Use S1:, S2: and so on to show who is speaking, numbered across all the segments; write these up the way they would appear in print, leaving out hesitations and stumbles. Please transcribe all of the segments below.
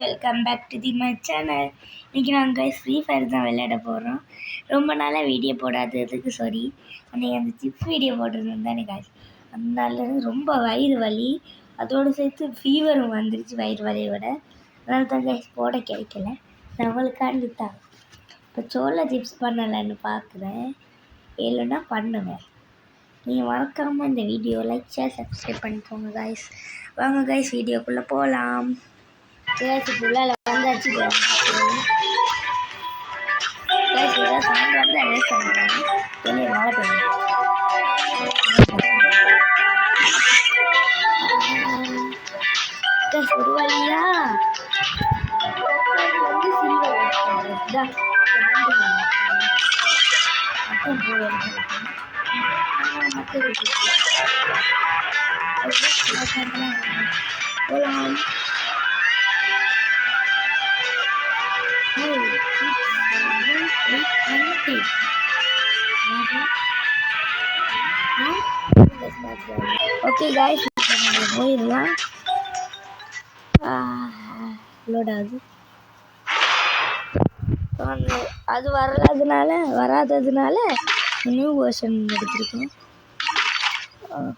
S1: Welcome back to my channel. இன்றைக்கி நாங்கள் free fire தான் விளையாட போகிறோம். ரொம்ப நாளாக வீடியோ போடாததுக்கு சாரி. அன்றைக்கி அந்த சிப்ஸ் வீடியோ போட்டிருந்தேன் தானே காய்ச்சி, அதனால ரொம்ப வயிறு வலி, அதோடு சேர்த்து ஃபீவரும் வந்துருச்சு வயிறு வலியோட. அதனால தான் காய்ச்சி போட கிடைக்கல. நம்மளுக்காண்டி தான் இப்போ சோள சிப்ஸ் பண்ணலான்னு பார்க்குறேன். இல்லைன்னா பண்ணுவேன். நீங்கள் மறக்காமல் இந்த வீடியோ லைக் ஷேர் சப்ஸ்கிரைப் பண்ணிக்கோங்க காய்ஸ். வாங்க காய்ஸ் வீடியோக்குள்ளே போகலாம். ஃபுல்லாக வந்தாச்சு. சவுண்ட் வந்து அட்ஜஸ்ட் பண்ணுறாங்க. வெளியே மழை பெய்யும். ஒரு வழியா வந்து சில்வர் தான் போகலாம். ஓகே காய்ஸ், போயிடலாம். லோட் ஆகுது. அது வராததுனால நியூ வெர்ஷன் எடுத்துருக்கோம்.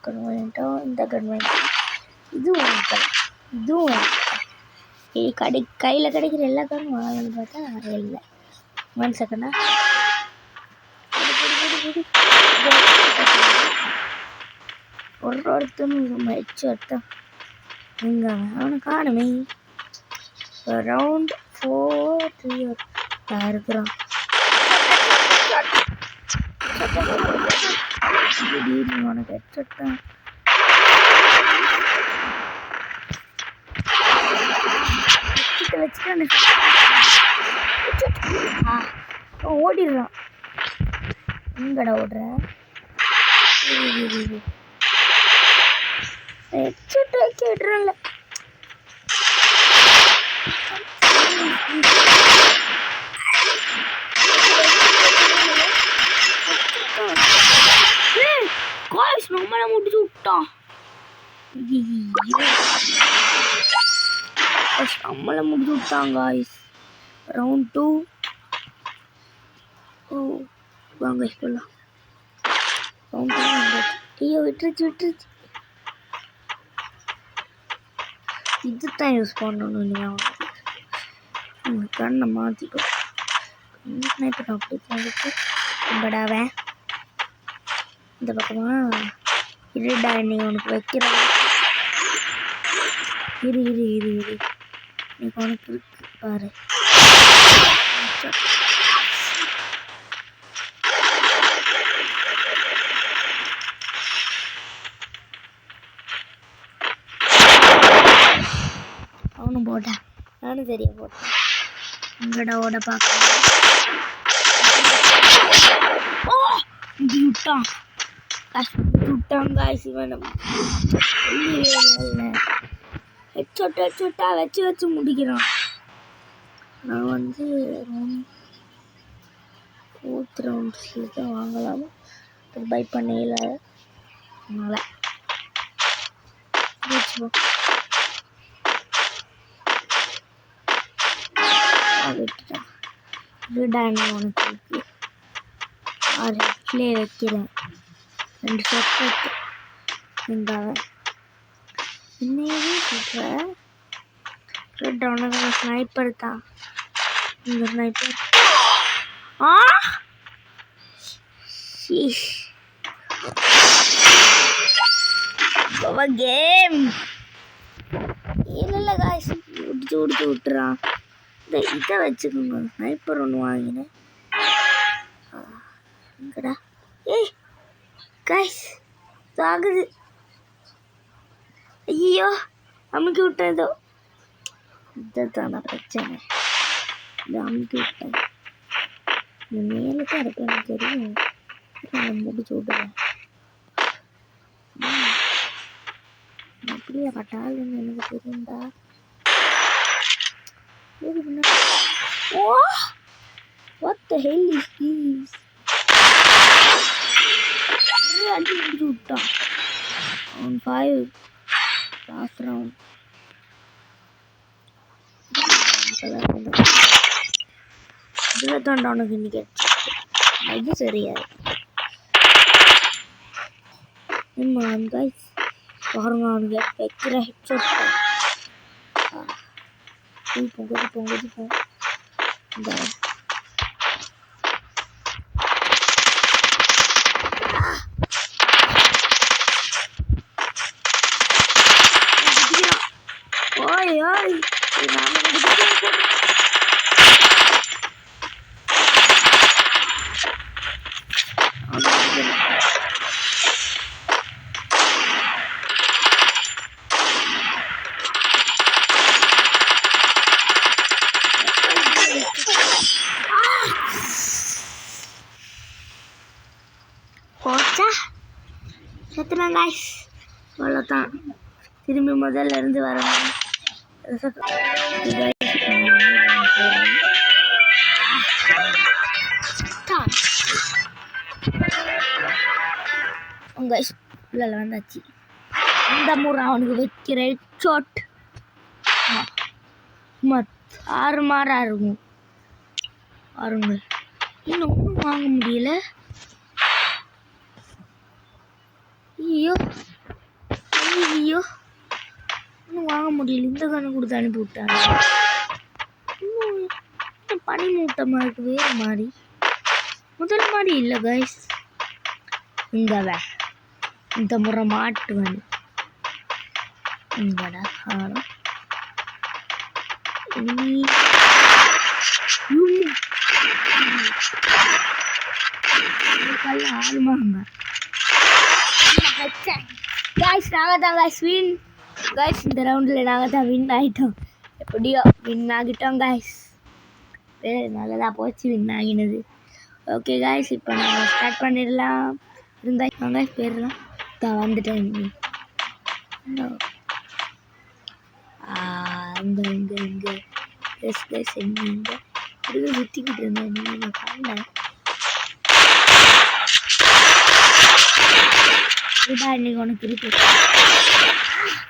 S1: கன்வென்ட்டும் இந்த கன்வென்ட் இதுவும் கையில் கிடைக்கிற எல்லா காரும் வாங்கன்னு பார்த்தா இல்லை. 1 செகண்டா ஒருத்தனும் ஹெட்ஷாட் எங்க அவனை காணுமே. ரவுண்ட் 4 இருக்கிறான். உனக்கு ஹெட்ஷாட் தான். ஓடிடுறான். எங்கடா ஓடுற? ஹெட்ஷாட் கேட்டுறல. நம்மள முடிச்சு விட்டான். நம்மளை முடிச்சு விட்டாங்க. ரவுண்ட் 2. வாங்க சொல்லலாம். ரவுண்ட் 2 ஐயோ விட்டுருச்சு. இதுதான் யூஸ் பண்ணணும். கண்ணை மாற்றிக்கோ. அப்படி தந்துட்டு கும்படாவேன். இந்த பக்கமா இருடா, நீ உனக்கு வைக்கிறேன். இரு நீ உனக்கு இருக்கு பாரு. அவனும் போட்டேன், நானும் சரியா போட்டேன். உங்களோட ஓட பார்க்க விட்டான் காய்ஸ். இவன் ஹெட்ஷாட்டா வச்சு முடிக்கிறான். நான் வந்து 4th ரவுண்ட்ஸில் தான் வாங்கலாம். பை பண்ணல. அதனால் விட்டுட்டேன். விடாண்ணா உனக்கு இருக்கு. 6 ஹெட்லேயே வைக்கிறேன். 2 செட் இருந்தாங்க. இன்னையே சொல்கிறேன். உனக்கு ஸ்னைப்பர் தான். இந்த ஸ்னைப்பர் கேம் இல்லை காய்ஸ். உடிச்சு விட்டுறான். இதை வச்சுக்கோங்க. ஸ்னைப்பர் ஒன்று வாங்கினேன். எங்கடா? காய்ஸ் ஆகுது. ஐயோ அமுக்கி விட்டேன். ஏதோ இதான பிரச்சனை. இதை அமுக்கி விட்டேன். இந்த மேலே தான் இருப்பேன் தெரியும். நான் முடிச்சு விடுவேன். அப்படியே பட்டாலுன்னு எனக்கு தெரியும்டா. What the hell is this? அடிச்சு விட்டான். 5 last round. இதில் தான் உனக்கு இன்னைக்கு இது சரியாது கைஸ் பாருங்க அவனுக்கு வைக்கிற ஹெட்ஷாட் பொங்குது ஓய் போச்சா செத்துனா காய்ஸ் அவ்வளோதான் திரும்பி முதல்ல இருந்து வரணும் உள்ள வந்தாச்சு இந்த முறை அவனுக்கு வைக்கிற ஷாட் 6 மாறா இருக்கும் பாருங்க இன்னும் ஒன்றும் வாங்க முடியல ஐயோ இன்னும் வாங்க முடியல இந்த கண்ணு கொடுத்து அனுப்பி விட்டாங்க இன்னும் பனி மூட்டமாக இருக்கு வேறு மாதிரி முதல் மாதிரி இல்லை கைஸ் இந்த முறை மாட்டுவன் இங்கடா ஆரம் ஆளுமாங்க கைஸ் நாங்கள் தான் கைஸ் வின் கைஸ் இந்த ரவுண்டில் நாங்கள் தான் வின் ஆகிட்டோம் எப்படியோ வின் ஆகிட்டோம் கைஸ் நல்லதாக போச்சு வின் ஆகினது ஓகே கைஸ் இப்போ நாங்கள் ஸ்டார்ட் பண்ணிடலாம் இருந்தாங்க பேர்லாம் தான் வந்துட்டேன் இங்கே எஸ் கைஸ் இங்கே இது சுற்றிக்கிட்டு இருந்தேன் நீங்கள் நான் காணேன் இதுதான் இன்னைக்கு உனக்கு இருக்கு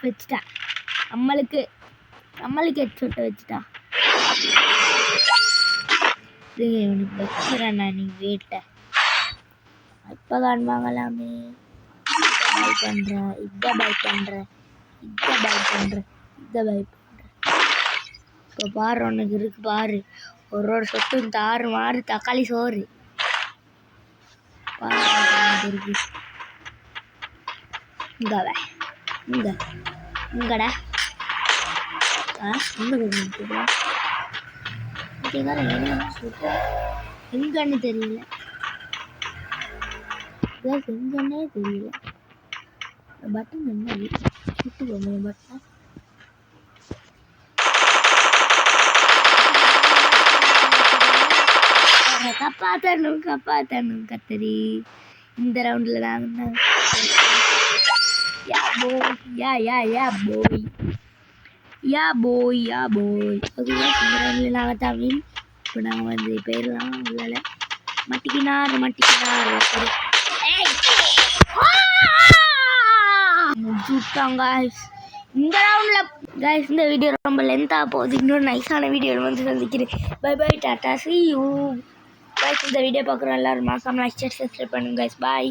S1: வச்சுட்டா நம்மளுக்கு ஹெட்ஷாட்டை வச்சுட்டா இவனுக்கு வச்சுறேன் நான் நீ வீட்டை இப்போ காண்பாங்களாமே பை பண்ணுறேன் இதை பை பண்ணுறேன் இப்போ பாரு உனக்கு இருக்கு பாரு ஒரு சொட்டு தாறு மாறு தக்காளி சோறு பாரு இருக்கு இங்கடா எங்கன்னு தெரியல எங்கன்னே தெரியல பட்டன் என்ன சுட்டு போங்க பட்டன் காப்பாற்றணும் கத்தரி இந்த ரவுண்டில் நாங்கள் போய் ஓகே இந்த ரவுண்டில் நாங்கள் தான் வின் இப்போ நாங்கள் வந்து போயிடலாம் உள்ளால மட்டிக்கினார் சுட்டாங்க இந்த ரவுண்டில் கைஸ் இந்த வீடியோ ரொம்ப லென்த்தாக போகுது இன்னொரு நைஸான வீடியோவில் வந்து சந்திக்கிறேன் பை டாட்டா see you கைஸ் இந்த வீடியோ பார்க்குறோம் எல்லோரும் மறக்காம லைக் சப்ஸ்கிரைப் பண்ணுங்க கைஸ் பாய்